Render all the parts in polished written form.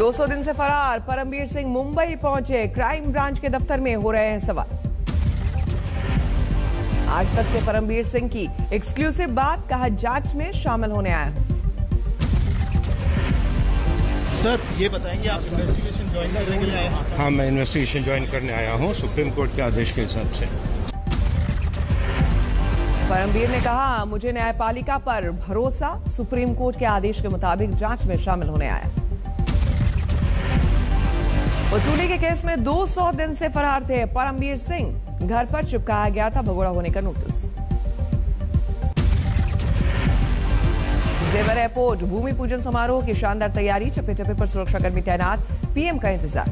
200 दिन से फरार परमबीर सिंह मुंबई पहुंचे। क्राइम ब्रांच के दफ्तर में हो रहे हैं सवाल। आज तक से परमबीर सिंह की एक्सक्लूसिव बात, कहा जांच में शामिल होने आया हूं। सर ये बताएंगे आप इन्वेस्टिगेशन ज्वाइन करने के लिए आए हैं? हाँ, मैं इन्वेस्टिगेशन ज्वाइन करने आया हूँ सुप्रीम कोर्ट के आदेश के हिसाब से। परमबीर ने कहा, मुझे न्यायपालिका पर भरोसा, सुप्रीम कोर्ट के आदेश के मुताबिक जांच में शामिल होने आया। वसूली के केस में 200 दिन से फरार थे परमबीर सिंह। घर पर चिपकाया गया था भगोड़ा होने का नोटिस। जेवर एयरपोर्ट भूमि पूजन समारोह की शानदार तैयारी, चप्पे चप्पे पर सुरक्षाकर्मी तैनात, पीएम का इंतजार।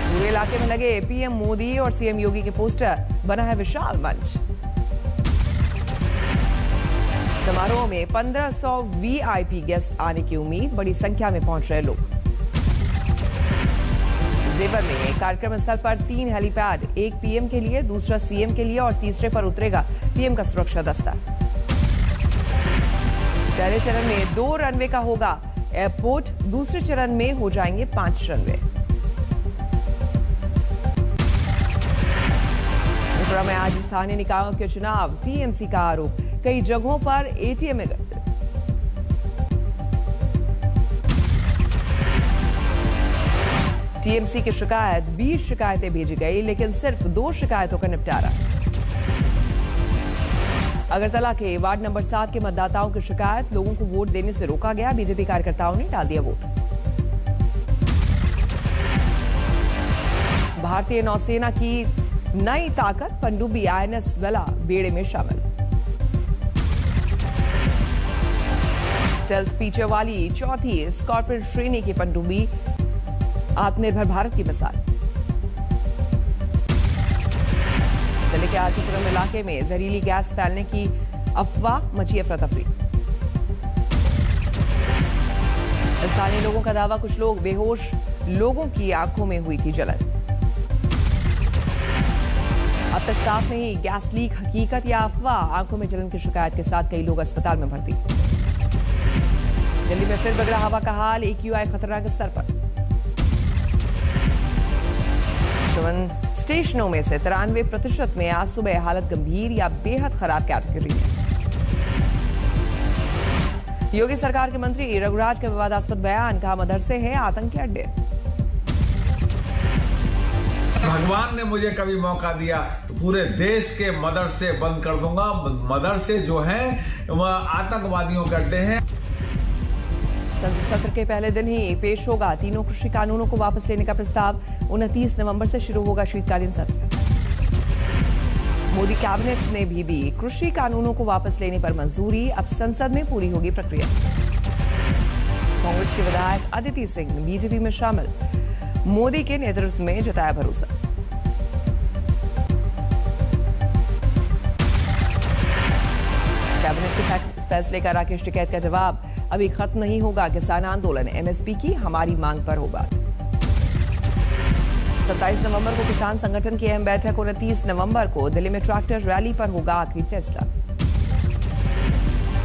पूरे इलाके में लगे पीएम मोदी और सीएम योगी के पोस्टर, बना है विशाल मंच। समारोह में 1500 वीआईपी गेस्ट आने की उम्मीद, बड़ी संख्या में पहुंच रहे लोग। जेवर में कार्यक्रम स्थल पर 3 हेलीपैड, एक पीएम के लिए, दूसरा सीएम के लिए और तीसरे पर उतरेगा पीएम का सुरक्षा दस्ता। पहले चरण में 2 रनवे का होगा एयरपोर्ट, दूसरे चरण में हो जाएंगे 5 रनवे। त्रिपुरा में आज स्थानीय निकायों के चुनाव, टीएमसी का आरोप, कई जगहों पर एटीएम में टीएमसी की शिकायत, 20 शिकायतें भेजी गई, लेकिन सिर्फ 2 शिकायतों का निपटारा। अगरतला के वार्ड नंबर 7 के मतदाताओं की शिकायत, लोगों को वोट देने से रोका गया, बीजेपी कार्यकर्ताओं ने डाल दिया वोट। भारतीय नौसेना की नई ताकत, पनडुब्बी आईएनएस वेला बेड़े में शामिल। स्टेल्थ फीचर वाली चौथी स्कॉर्पियन श्रेणी की पनडुब्बी, आत्मनिर्भर भारत की मिसाल। दिल्ली के आरतीपुरम इलाके में जहरीली गैस फैलने की अफवाह, मची अफरा तफरी। स्थानीय लोगों का दावा, कुछ लोग बेहोश, लोगों की आंखों में हुई थी जलन। अब तक साफ नहीं गैस लीक हकीकत या अफवाह, आंखों में जलन की शिकायत के साथ कई लोग अस्पताल में भर्ती। दिल्ली में फिर बिगड़ा हवा का हाल, AQI खतरनाक स्तर पर। स्टेशनों में से 93% में आज सुबह हालत गंभीर या बेहद खराब कैटेगरी है। योगी सरकार के मंत्री रघुराज का विवादास्पद बयान, कहा मदरसे हैं आतंकी अड्डे। भगवान ने मुझे कभी मौका दिया तो पूरे देश के मदरसे बंद कर दूंगा। मदरसे जो हैं वह आतंकवादियों के अड्डे हैं। संसद सत्र के पहले दिन ही पेश होगा तीनों कृषि कानूनों को वापस लेने का प्रस्ताव। 29 नवंबर से शुरू होगा शीतकालीन सत्र। मोदी कैबिनेट ने भी दी कृषि कानूनों को वापस लेने पर मंजूरी, अब संसद में पूरी होगी प्रक्रिया। कांग्रेस के विधायक अदिति सिंह बीजेपी में शामिल, मोदी के नेतृत्व में जताया भरोसा। कैबिनेट के फैसले का राकेश टिकैत का जवाब, अभी खत्म नहीं होगा किसान आंदोलन, एमएसपी की हमारी मांग पर होगा। 27 नवंबर को किसान संगठन की अहम बैठक, 29 नवंबर को दिल्ली में ट्रैक्टर रैली पर होगा आखिरी फैसला।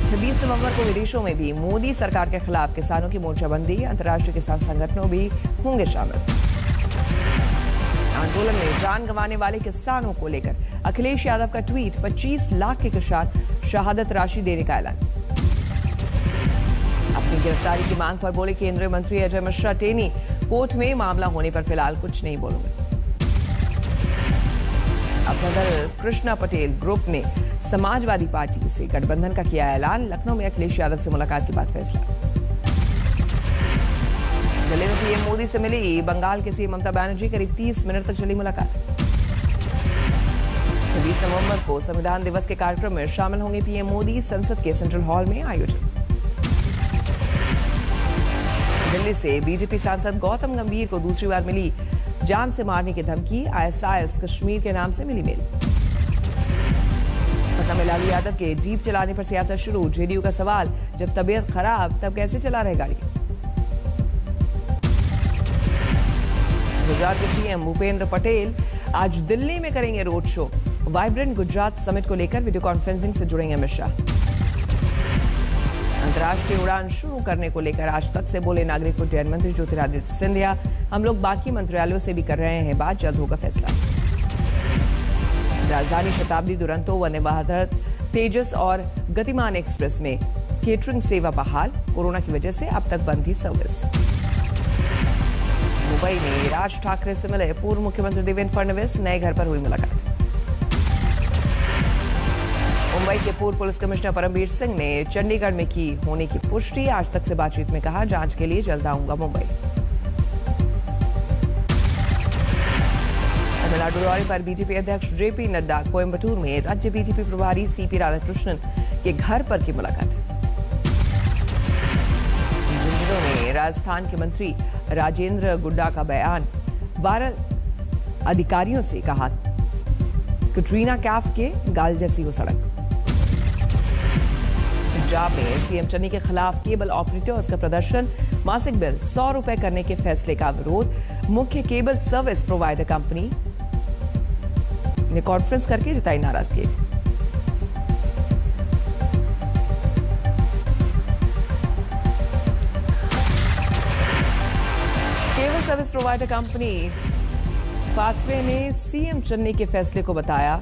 26 नवंबर को विदेशों में भी मोदी सरकार के खिलाफ किसानों की मोर्चाबंदी, अंतर्राष्ट्रीय किसान संगठनों भी होंगे शामिल। आंदोलन में जान गंवाने वाले किसानों को लेकर अखिलेश यादव का ट्वीट, 25 लाख के किसान शहादत राशि देने का ऐलान। अपनी गिरफ्तारी की मांग पर बोले केंद्रीय मंत्री अजय मिश्रा टेनी, कोर्ट में मामला होने पर फिलहाल कुछ नहीं बोलूंगे। अपना दल कृष्णा पटेल ग्रुप ने समाजवादी पार्टी से गठबंधन का किया ऐलान, लखनऊ में अखिलेश यादव से मुलाकात के बाद फैसला। दिल्ली में पीएम मोदी से मिली बंगाल के सीएम ममता बनर्जी, करीब 30 मिनट तक चली मुलाकात। 26 नवंबर को संविधान दिवस के कार्यक्रम में शामिल होंगे पीएम मोदी, संसद के सेंट्रल हॉल में आयोजन। दिल्ली से बीजेपी सांसद गौतम गंभीर को दूसरी बार मिली जान से मारने की धमकी, ISIS कश्मीर के नाम से मिली मेल। पटना में लालू यादव के जीप चलाने पर सियासत शुरू, जेडीयू का सवाल, जब तबीयत खराब तब कैसे चला रहे गाड़ी। गुजरात के सीएम भूपेंद्र पटेल आज दिल्ली में करेंगे road show, vibrant Gujarat summit को लेकर वीडियो कॉन्फ्रेंसिंग से जुड़ेंगे अमित शाह। अंतर्राष्ट्रीय उड़ान शुरू करने को लेकर आज तक से बोले नागरिक उड्डयन मंत्री ज्योतिरादित्य सिंधिया। हम लोग बाकी मंत्रालयों से भी कर रहे हैं बात, जल्द होगा फैसला। राजधानी शताब्दी दुरंतो, वंदे भारत, तेजस और गतिमान एक्सप्रेस में केटरिंग सेवा बहाल। कोरोना की वजह से अब तक बंद थी सर्विस। मुंबई में राज ठाकरे से मिले पूर्व मुख्यमंत्री देवेंद्र फडणवीस, नए घर पर हुई मुलाकात। मुंबई के पूर्व पुलिस कमिश्नर परमवीर सिंह ने चंडीगढ़ में की होने की पुष्टि। आज तक से बातचीत में कहा, जांच के लिए जल्द आऊंगा मुंबई। तमिलनाडु दौरे पर बीजेपी अध्यक्ष जेपी नड्डा कोयम्बटूर में राज्य बीजेपी प्रभारी सीपी राधाकृष्णन के घर पर की मुलाकात। झुंझुनू में राजस्थान के मंत्री राजेंद्र गुड्डा का बयान, 12 अधिकारियों से कहा कटरीना कैफ के गाल जैसी हो सड़क। पंजाब में सीएम चन्नी के खिलाफ केबल ऑपरेटर्स का प्रदर्शन, मासिक बिल 100 रुपए करने के फैसले का विरोध। मुख्य केबल सर्विस प्रोवाइडर कंपनी ने कॉन्फ्रेंस करके जताई नाराजगी। Cable service provider company Fastway ने सीएम चन्नी के फैसले को बताया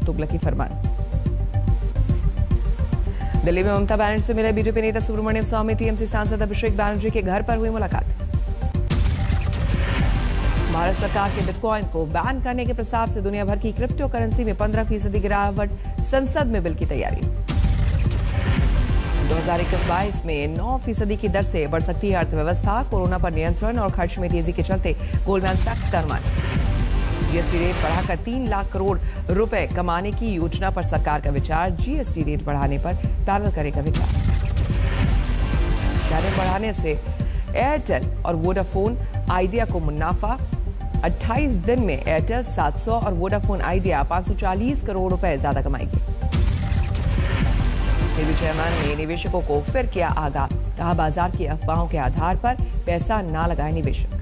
तुगलकी फरमान। दिल्ली में ममता बनर्जी से मिले बीजेपी नेता सुब्रमण्यम स्वामी, टीएमसी सांसद अभिषेक बनर्जी के घर पर हुई मुलाकात। भारत सरकार के बिटकॉइन को बैन करने के प्रस्ताव से दुनिया भर की क्रिप्टो करेंसी में 15% गिरावट, संसद में बिल की तैयारी। 2021-22 में 9% की दर से बढ़ सकती है अर्थव्यवस्था। कोरोना पर नियंत्रण और खर्च में तेजी के चलते गोल्डमैन सैक्स का अनुमान। जीएसटी रेट बढ़ाकर 3 लाख करोड़ रुपए कमाने की योजना पर सरकार का विचार। जीएसटी रेट बढ़ाने पर पैनल करेगा विचार। टैरिफ बढ़ाने से एयरटेल और वोडाफोन आइडिया को मुनाफा। 28 दिन में एयरटेल 700 और वोडाफोन आइडिया 540 करोड़ रुपए ज्यादा कमाएगी। सेबी चेयरमैन ने निवेशकों को फिर किया आगाह, कहा बाजार की अफवाहों के आधार पर पैसा ना लगाए निवेशक।